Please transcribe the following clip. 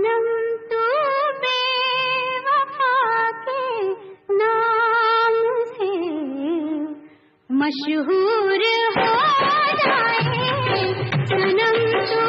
सनम तू बेवफा के नाम से मशहूर हो जाए, सनम तू